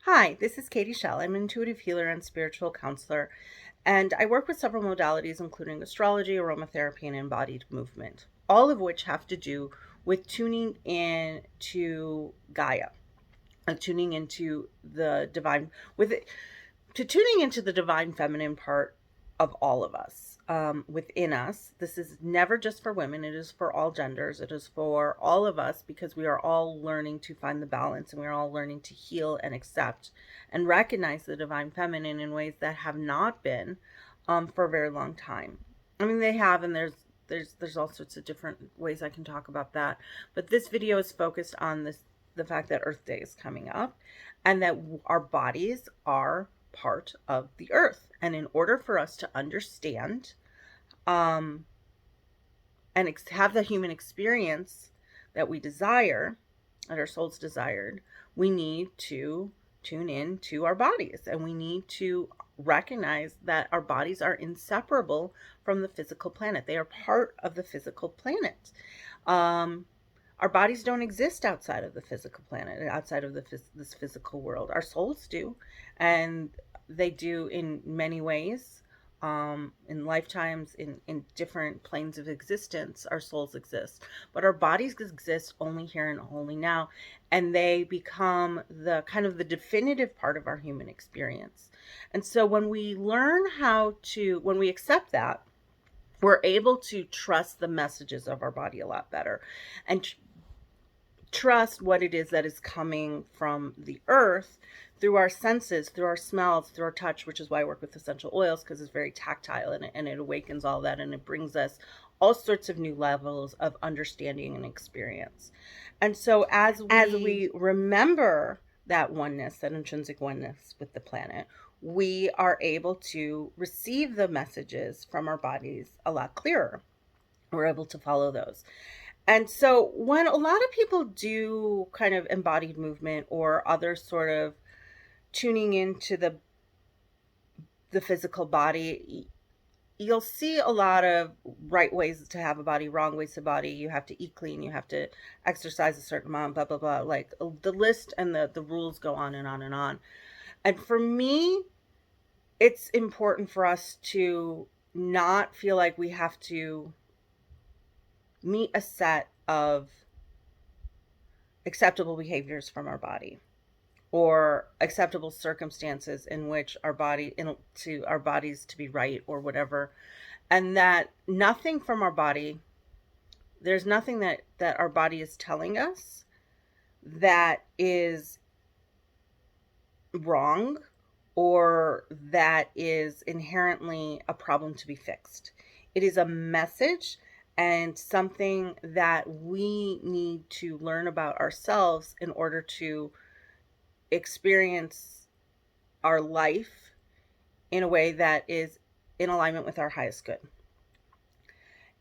Hi, this is Katie Shell. I'm an intuitive healer and spiritual counselor, and I work with several modalities, including astrology, aromatherapy, and embodied movement, all of which have to do with tuning in to Gaia, tuning into the divine, with it, to tuning into the divine feminine part of all of us, within us. This is never just for women, it is for all genders, it is for all of us, because we are all learning to find the balance, and we are all learning to heal and accept and recognize the divine feminine in ways that have not been, for a very long time. I mean, they have, and there's all sorts of different ways I can talk about that, but this video is focused on the fact that Earth Day is coming up, and that our bodies are part of the earth. And in order for us to understand, um, and have the human experience that we desire, that our souls desired, we need to tune in to our bodies, and we need to recognize that our bodies are inseparable from the physical planet. They are part of the physical planet. Um, our bodies don't exist outside of the physical planet, outside of this physical world. Our souls do, and they do in many ways. In lifetimes, in different planes of existence, our souls exist, but our bodies exist only here and only now, and they become the kind of the definitive part of our human experience. And so when we accept that, we're able to trust the messages of our body a lot better, and trust what it is that is coming from the earth through our senses, through our smells, through our touch, which is why I work with essential oils, because it's very tactile, and it awakens all that, and it brings us all sorts of new levels of understanding and experience. And so as we remember that oneness, that intrinsic oneness with the planet, we are able to receive the messages from our bodies a lot clearer. We're able to follow those. And so when a lot of people do kind of embodied movement or other sort of tuning into the physical body, you'll see a lot of right ways to have a body, wrong ways to body. You have to eat clean, you have to exercise a certain amount, blah blah blah. Like the list and the rules go on and on and on. And for me, it's important for us to not feel like we have to meet a set of acceptable behaviors from our body, or acceptable circumstances in which our bodies to be right, or whatever. And that nothing from our body, there's nothing that our body is telling us that is wrong, or that is inherently a problem to be fixed. It is a message and something that we need to learn about ourselves in order to experience our life in a way that is in alignment with our highest good.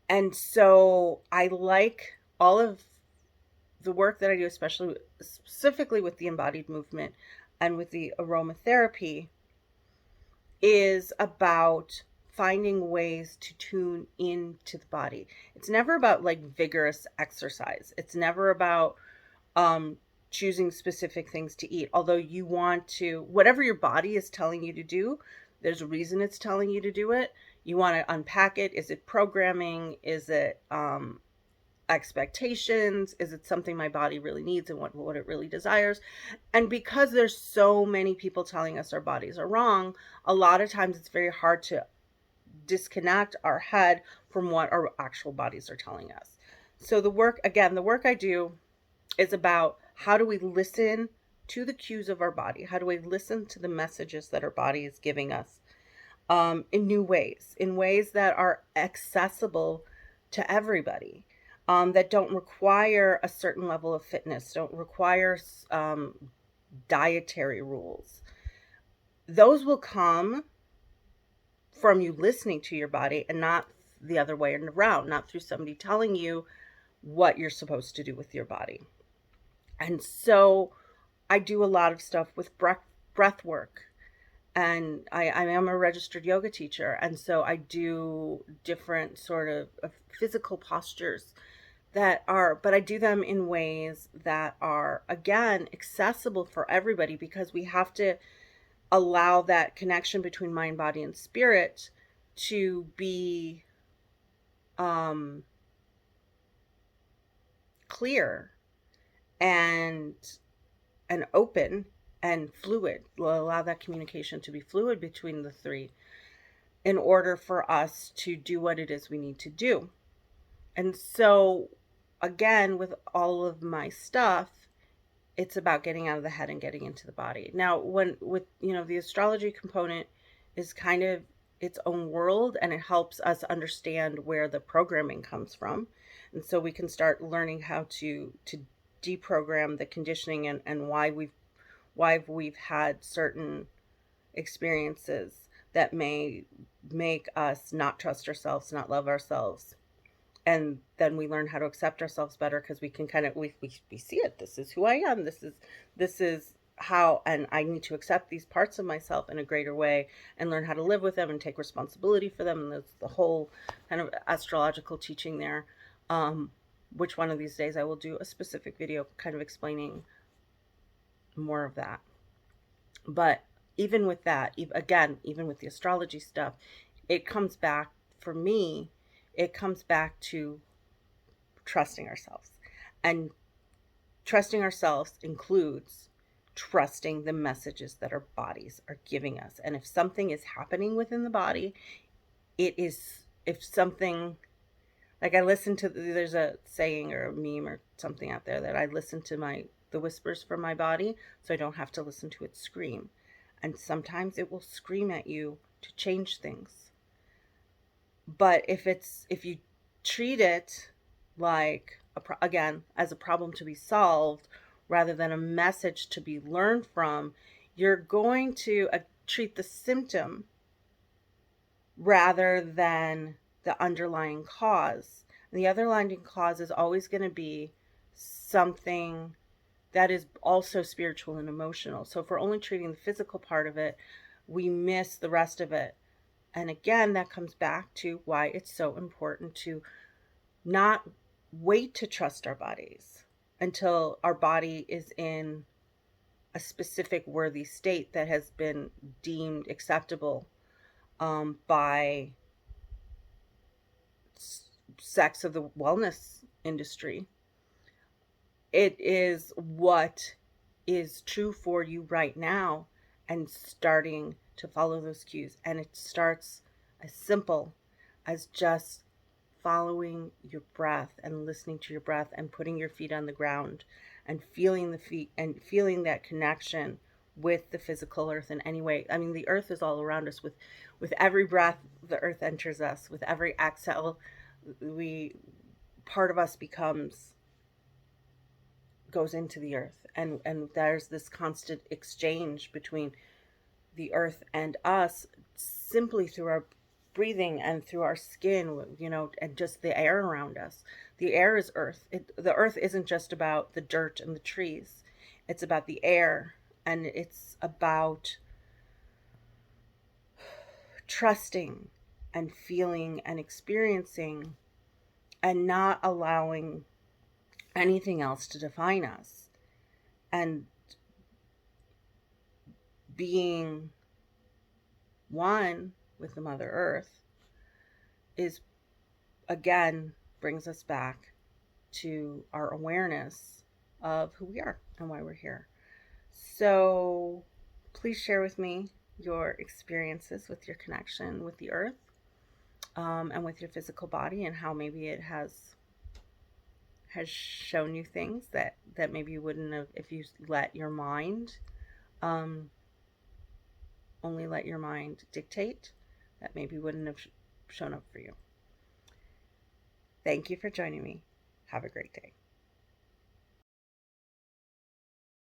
And so I like all of the work that I do, especially specifically with the embodied movement and with the aromatherapy, is about finding ways to tune into the body. It's never about like vigorous exercise. It's never about choosing specific things to eat. Although you want to, whatever your body is telling you to do, there's a reason it's telling you to do it. You want to unpack it. Is it programming? Is it expectations? Is it something my body really needs and what it really desires? And because there's so many people telling us our bodies are wrong, a lot of times it's very hard to disconnect our head from what our actual bodies are telling us. So the work I do is about how do we listen to the cues of our body? How do we listen to the messages that our body is giving us, in new ways, in ways that are accessible to everybody, that don't require a certain level of fitness, don't require dietary rules. Those will come from you listening to your body, and not the other way around, not through somebody telling you what you're supposed to do with your body. And so I do a lot of stuff with breath work. And I am a registered yoga teacher. And so I do different sort of physical postures but I do them in ways that are, again, accessible for everybody, because we have to allow that connection between mind, body, and spirit to be um, clear and open and fluid. We'll allow that communication to be fluid between the three in order for us to do what it is we need to do. And so, again, with all of my stuff, it's about getting out of the head and getting into the body. Now, when with the astrology component is kind of its own world, and it helps us understand where the programming comes from, and so we can start learning how to deprogram the conditioning, and why we've had certain experiences that may make us not trust ourselves, not love ourselves. And then we learn how to accept ourselves better, because we can kind of we see it. This is who I am. This is how, and I need to accept these parts of myself in a greater way and learn how to live with them and take responsibility for them. And there's the whole kind of astrological teaching there, which one of these days I will do a specific video kind of explaining more of that. But even with that, again, even with the astrology stuff, it comes back, for me, it comes back to trusting ourselves. And trusting ourselves includes trusting the messages that our bodies are giving us. And if something is happening within the body, if something, like I listen to, there's a saying or a meme or something out there that I listen to the whispers from my body, so I don't have to listen to it scream. And sometimes it will scream at you to change things. But if you treat it like again, as a problem to be solved rather than a message to be learned from, you're going to treat the symptom rather than the underlying cause. And the underlying cause is always going to be something that is also spiritual and emotional. So if we're only treating the physical part of it, we miss the rest of it. And again, that comes back to why it's so important to not wait to trust our bodies until our body is in a specific worthy state that has been deemed acceptable by sects of the wellness industry. It is what is true for you right now, and starting to follow those cues. And it starts as simple as just following your breath and listening to your breath and putting your feet on the ground and feeling the feet and feeling that connection with the physical earth in any way. I mean, the earth is all around us. With every breath, the earth enters us. With every exhale, part of us goes into the earth, and there's this constant exchange between the earth and us, simply through our breathing and through our skin, and just the air around us. The air is earth. The earth isn't just about the dirt and the trees. It's about the air, and it's about trusting and feeling and experiencing, and not allowing anything else to define us. And being one with the Mother Earth is, again, brings us back to our awareness of who we are and why we're here. So please share with me your experiences with your connection with the earth, and with your physical body, and how maybe it has shown you things that maybe you wouldn't have if you let your mind only let your mind dictate, that maybe wouldn't have shown up for you. Thank you for joining me. Have a great day.